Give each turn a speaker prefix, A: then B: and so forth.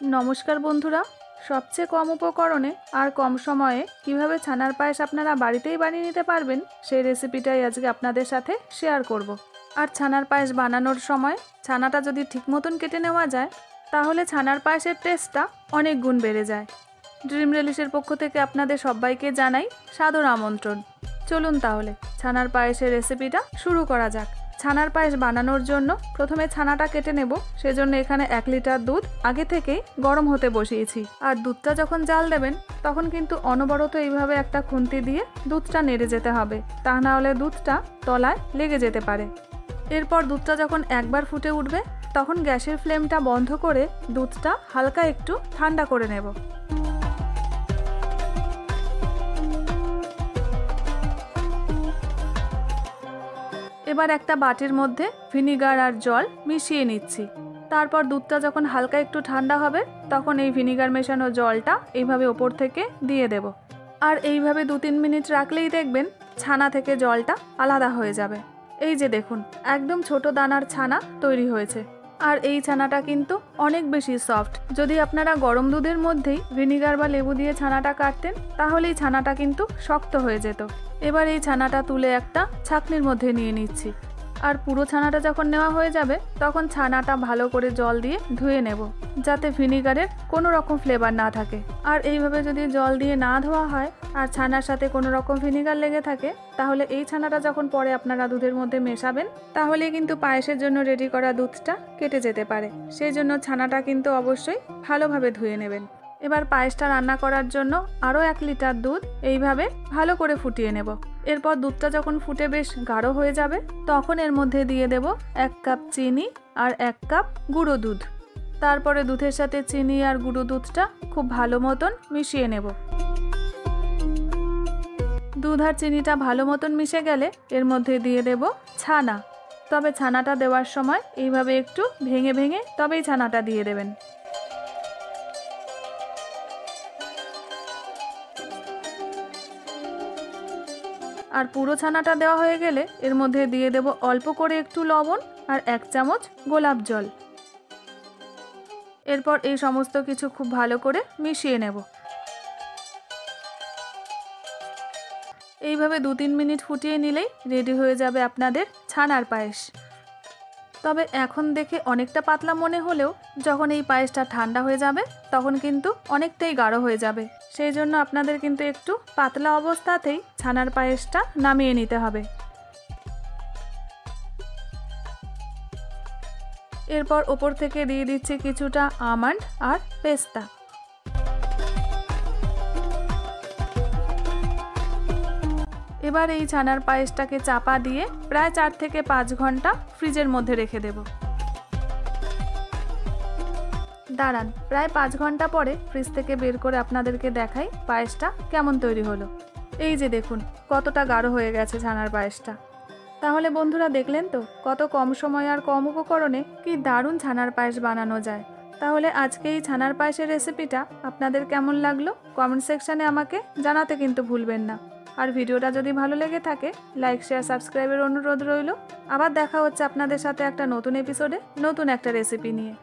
A: নমস্কার বন্ধুরা, সবচেয়ে কম উপকরণে আর কম সময়ে কিভাবে ছানার পায়েস আপনারা বাড়িতেই বানিয়ে নিতে পারবেন সেই রেসিপিটাই আজকে আপনাদের সাথে শেয়ার করব। আর ছানার পায়েস বানানোর সময় ছানাটা যদি ঠিক মতন কেটে নেওয়া যায় তাহলে ছানার পায়েসের টেস্টটা অনেক গুণ বেড়ে যায়। ড্রিম রিলিশের পক্ষ থেকে আপনাদের সবাইকে জানাই সাদর আমন্ত্রণ। চলুন তাহলে ছানার পায়েসের রেসিপিটা শুরু করা যাক। ছানার পায়েস বানানোর জন্য প্রথমে ছানাটা কেটে নেব। সেজন্য এখানে 1 লিটার দুধ আগে থেকেই গরম হতে বসিয়েছি। আর দুধটা যখন জাল দেবেন তখন কিন্তু অনবরত এইভাবে একটা খুন্তি দিয়ে দুধটা নেড়ে যেতে হবে, তা না হলে দুধটা তলায় লেগে যেতে পারে। এরপর দুধটা যখন একবার ফুটে উঠবে তখন গ্যাসের ফ্লেমটা বন্ধ করে দুধটা হালকা একটু ঠান্ডা করে নেব। এবার একটা বাটির মধ্যে ভিনিগার আর জল মিশিয়ে নিচ্ছি। তারপর দুধটা যখন হালকা একটু ঠান্ডা হবে তখন এই ভিনিগার মেশানো জলটা এইভাবে ওপর থেকে দিয়ে দেব। আর এইভাবে 2-3 মিনিট রাখলেই দেখবেন ছানা থেকে জলটা আলাদা হয়ে যাবে। এই যে দেখুন, একদম ছোট দানার ছানা তৈরি হয়েছে। আর এই ছানাটা কিন্তু অনেক বেশি সফট। যদি আপনারা গরম দুধের মধ্যেই ভিনিগার বা লেবু দিয়ে ছানাটা কাটতেন তাহলে এই ছানাটা কিন্তু শক্ত হয়ে যেত। এবার এই ছানাটা তুলে একটা ছাঁকনির মধ্যে নিয়ে নিচ্ছি। আর পুরো ছানাটা যখন নেওয়া হয়ে যাবে তখন ছানাটা ভালো করে জল দিয়ে ধুয়ে নেব, যাতে ভিনিগারের কোনো রকম ফ্লেভার না থাকে। আর এইভাবে যদি জল দিয়ে না ধোয়া হয় আর ছানার সাথে কোনো রকম ভিনিগার লেগে থাকে তাহলে এই ছানাটা যখন পরে আপনারা দুধের মধ্যে মেশাবেন তাহলে কিন্তু পায়েসের জন্য রেডি করা দুধটা কেটে যেতে পারে। সেই জন্য ছানাটা কিন্তু অবশ্যই ভালোভাবে ধুয়ে নেবেন। এবার পায়েসটা রান্না করার জন্য আরও 1 লিটার দুধ এইভাবে ভালো করে ফুটিয়ে নেব। এরপর দুধটা যখন ফুটে বেশ গাঢ় হয়ে যাবে তখন এর মধ্যে দিয়ে দেব 1 কাপ চিনি আর 1 কাপ গুঁড়ো দুধ। তারপরে দুধের সাথে চিনি আর গুঁড়ো দুধটা খুব ভালো মতন মিশিয়ে নেব। দুধ আর চিনিটা ভালো মতন মিশে গেলে এর মধ্যে দিয়ে দেব ছানা। তবে ছানাটা দেওয়ার সময় এইভাবে একটু ভেঙে ভেঙে তবেই ছানাটা দিয়ে দেবেন। আর পুরো ছানাটা দেওয়া হয়ে গেলে এর মধ্যে দিয়ে দেব অল্প করে একটু লবণ আর 1 চামচ গোলাপ জল। এরপর এই সমস্ত কিছু খুব ভালো করে মিশিয়ে নেব। এইভাবে 2-3 মিনিট ফুটিয়ে নিলেই রেডি হয়ে যাবে আপনাদের ছানার পায়েস। তবে এখন দেখে অনেকটা পাতলা মনে হলেও যখন এই পায়েসটা ঠান্ডা হয়ে যাবে তখন কিন্তু অনেকটাই গাঢ় হয়ে যাবে। সেই জন্য আপনাদের কিন্তু একটু পাতলা অবস্থাতেই ছানার পায়েসটা নামিয়ে নিতে হবে। এরপর ওপর থেকে দিয়ে দিচ্ছি কিছুটা আমন্ড আর পেস্তা। এবার এই ছানার পায়েসটাকে চাপা দিয়ে প্রায় 4 থেকে 5 ঘন্টা ফ্রিজের মধ্যে রেখে দেব। দাঁড়ান, প্রায় 5 ঘন্টা পরে ফ্রিজ থেকে বের করে আপনাদেরকে দেখাই পায়েসটা কেমন তৈরি হলো। এই যে দেখুন কতটা গাঢ় হয়ে গেছে ছানার পায়েসটা। তাহলে বন্ধুরা দেখলেন তো কত কম সময় আর কম উপকরণে কি দারুণ ছানার পায়েস বানানো যায়। তাহলে আজকে এই ছানার পায়েসের রেসিপিটা আপনাদের কেমন লাগলো কমেন্ট সেকশানে আমাকে জানাতে কিন্তু ভুলবেন না। আর ভিডিওটা যদি ভালো লেগে থাকে লাইক শেয়ার সাবস্ক্রাইবের অনুরোধ রইল। আবার দেখা হচ্ছে আপনাদের সাথে একটা নতুন এপিসোডে নতুন একটা রেসিপি নিয়ে।